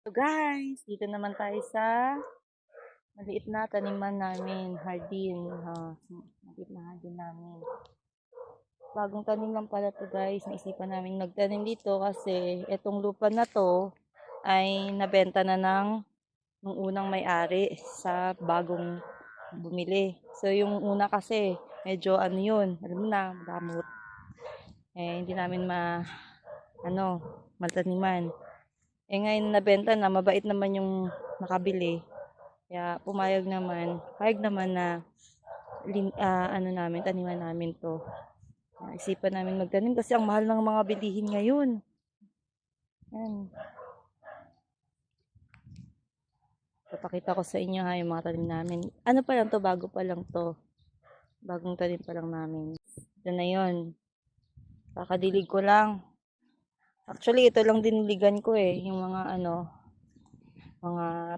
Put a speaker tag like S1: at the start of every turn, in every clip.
S1: So guys, dito naman tayo sa maliit na taniman namin, hardin. Maliit na hardin namin. Bagong tanim lang pala to guys. Naisipan namin magtanim dito kasi itong lupa na to ay nabenta na nung unang may-ari sa bagong bumili. So yung una kasi medyo ano yun, alam mo na, damot. Hindi namin mataniman. Ngayon nabenta na, mabait naman yung nakabili. Kaya payag naman na taniman namin to. Isipan namin magtanim kasi ang mahal ng mga bilihin ngayon. Yan. Papakita ko sa inyo yung mga tanim namin. Ano pa lang to, bago pa lang to. Bagong tanim pa lang namin. Ito na yun. Kakadilig ko lang. Actually, ito lang diniligan ko yung mga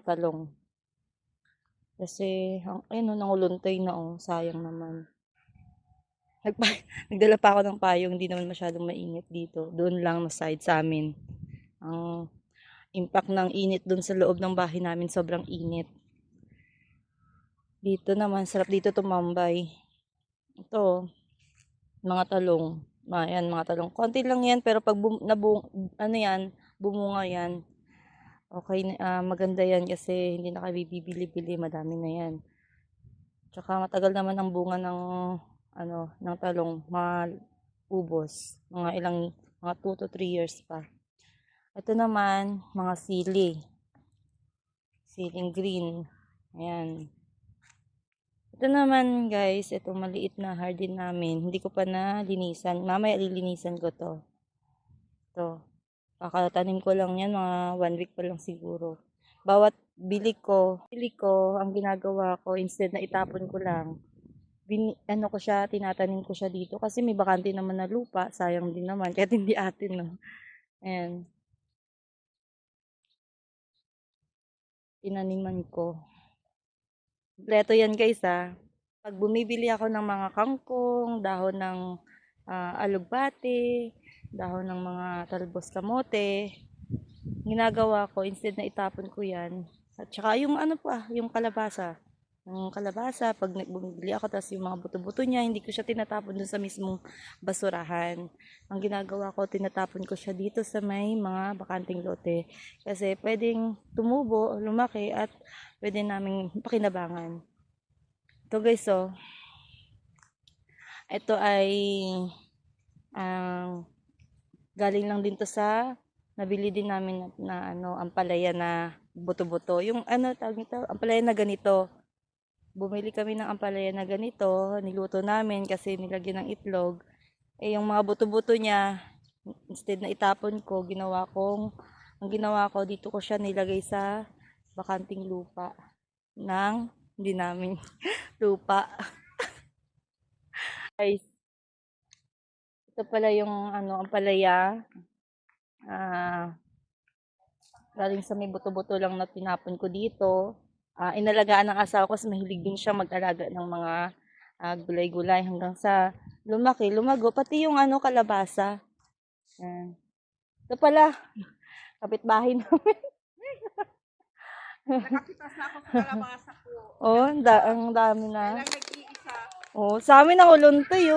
S1: talong. Kasi, ayun, nanguluntoy na sayang naman. Nagdala pa ako ng payong, hindi naman masyadong mainit dito. Doon lang na side sa amin. Ang impact ng init doon sa loob ng bahay namin, sobrang init. Dito naman, sarap dito tumambay. Ito, mga talong. Ayan, mga talong. Konti lang yan, pero pag bumunga yan, okay, maganda yan kasi hindi na kayo bibili-bili, madami na yan. Tsaka matagal naman ang bunga ng talong, mga ubos, mga 2 to 3 years pa. Ito naman, mga siling green. Ayan. Ito naman guys, itong maliit na hardin namin, hindi ko pa nalinisan. Mamaya lilinisan ko to. Ito. Kakatanim ko lang yan, mga 1 week pa lang siguro. Bawat bili ko, ang ginagawa ko, instead na itapon ko lang, tinatanim ko siya dito kasi may bakante naman na lupa, sayang din naman, kahit hindi atin, no. Ayan, tinaniman ko. Kompleto yan guys, Pag bumibili ako ng mga kangkong, dahon ng alugbate, dahon ng mga talbos kamote, ginagawa ko, instead na itapon ko yan. At saka yung kalabasa. Yung kalabasa, pag bumibili ako, tapos yung mga buto-buto niya, hindi ko siya tinatapon dun sa mismong basurahan. Ang ginagawa ko, tinatapon ko siya dito sa may mga bakanting lote. Kasi pwedeng tumubo, lumaki, at pwede naming pakinabangan. Ito guys, ito ay galing lang din to sa nabili din namin ampalaya na buto-buto. Yung tawag nito, ampalaya na ganito. Bumili kami ng ampalaya na ganito, niluto namin kasi nilagyan ng itlog. Yung mga buto-buto niya, instead na itapon ko, ang ginawa ko, dito ko siya nilagay sa bakanting lupa ng hindi namin lupa. Guys, ito pala yung ampalaya. Galing sa may buto-buto lang na tinapon ko dito. Inalagaan ng asawa ko kasi mahilig din siya mag-alaga ng mga gulay-gulay hanggang sa lumago. Pati yung kalabasa. Ayan. Ito pala, kapitbahay namin.
S2: Nakapitas na ako sa kalabasa ko.
S1: Ang dami na.
S2: Kailang nag-iisa.
S1: Sa amin nanguluntoy,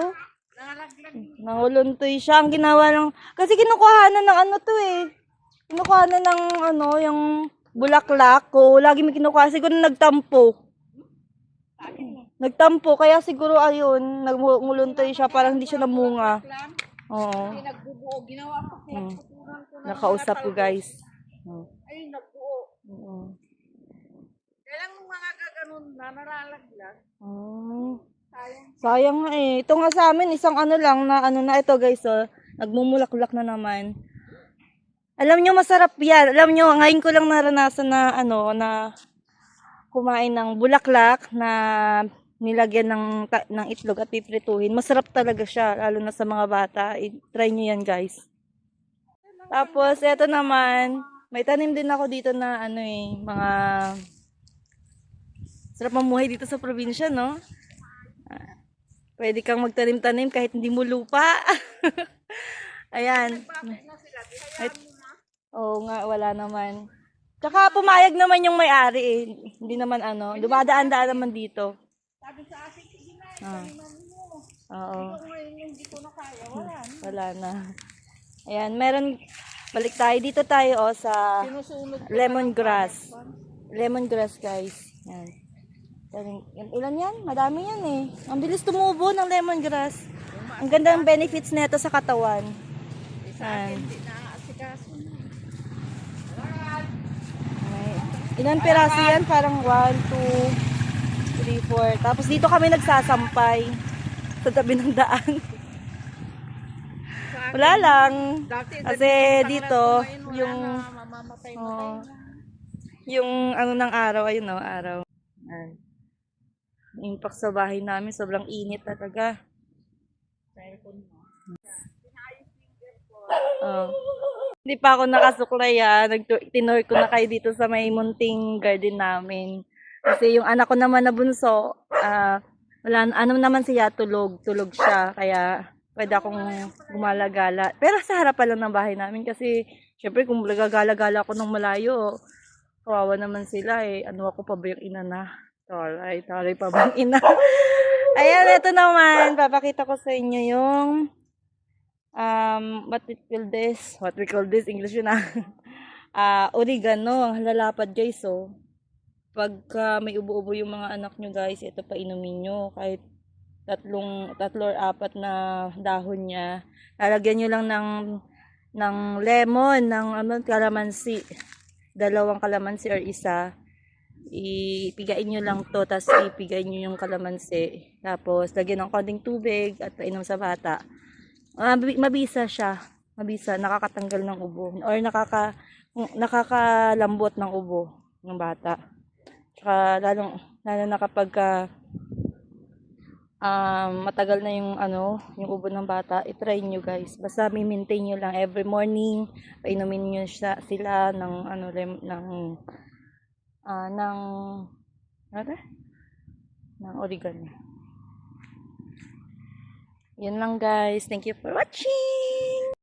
S2: Nangalaglag.
S1: Nanguluntoy siya. Ang ginawa lang, kasi kinukuhanan ng kinukuhanan ng yung bulaklak ko. Lagi may kinukuha. Siguro nagtampo. Nagtampo. Kaya siguro ayun, nagmuluntoy siya. Parang hindi siya namunga. Oo.
S2: Hindi nagbubuo. Ginawa ko. Pinagputunan ko ng
S1: Nakausap ko guys.
S2: Ayun, nagbuo.
S1: Oo.
S2: Kailang mga gaganon na nalalaglag. Sayang.
S1: Sayang nga eh. Ito nga sa amin, isang lang na ito guys, nagmumulak-lak na naman. Alam nyo, masarap yan. Alam nyo, ngayon ko lang naranasan na kumain ng bulaklak na nilagyan ng itlog at piprituhin. Masarap talaga siya, lalo na sa mga bata. I-try nyo yan guys. Tapos, eto naman, may tanim din ako dito na mga sarap mamuhay dito sa probinsya, no? Pwede kang magtanim-tanim kahit hindi mo lupa. Ayan. Oo nga, wala naman. Tsaka pumayag naman yung may-ari eh. Hindi naman dumadaan-daan naman dito.
S2: Sabi sa akin, sige na,
S1: Ah.
S2: taniman mo.
S1: Oo,
S2: Kung ngayon hindi ko na kaya, wala na.
S1: wala na. Ayan, balik tayo. Dito tayo sa
S2: Sinusunod ko
S1: lemongrass. Lemongrass guys. Yan. Ilan yan? Madami yan eh. Ang bilis tumubo ng lemongrass. Ang ganda ng benefits nito sa katawan.
S2: sa akin, hindi na asikaso na.
S1: Ilan piraso yan? Parang 1, 2, 3, 4. Tapos dito kami nagsasampay sa tabi ng daan.
S2: Sa akin,
S1: Wala lang.
S2: dati,
S1: Kasi dito, yung
S2: mamamatay
S1: oh,
S2: na.
S1: yung ng araw, ayun o, araw. Ayan. Impact sa bahay namin, sobrang init talaga. Oh. Hindi pa ako nakasuklay tinur ko na kayo dito sa may munting garden namin. Kasi yung anak ko naman na bunso, naman siya, tulog siya. Kaya pwede akong gumala-gala. Pero sa harapan lang ng bahay namin kasi syempre kung gagala-gala ako ng malayo, kawawa naman sila eh. Ano ako pa ba yung ina na? Taray pa ba yung ina? Ayan, ito naman. Papakita ko sa inyo yung what we call this, English yun oregano, ang lalapad guys, oh. Pagka may ubo-ubo yung mga anak nyo guys, ito pa inumin nyo, kahit tatlo or apat na dahon niya, lalagyan nyo lang ng lemon, ng kalamansi, 2 kalamansi or 1, ipigain nyo lang to, tapos ipigain nyo yung kalamansi, tapos lagyan ng konting tubig at painom sa bata. Mabisa siya. Mabisa, nakakatanggal ng ubo. Or nakakalambot ng ubo ng bata. Tsaka lalo na kapag matagal na yung ubo ng bata, itry nyo guys. Basta maintain nyo lang every morning. Painumin nyo sila ng ng oregano. Yun lang guys. Thank you for watching!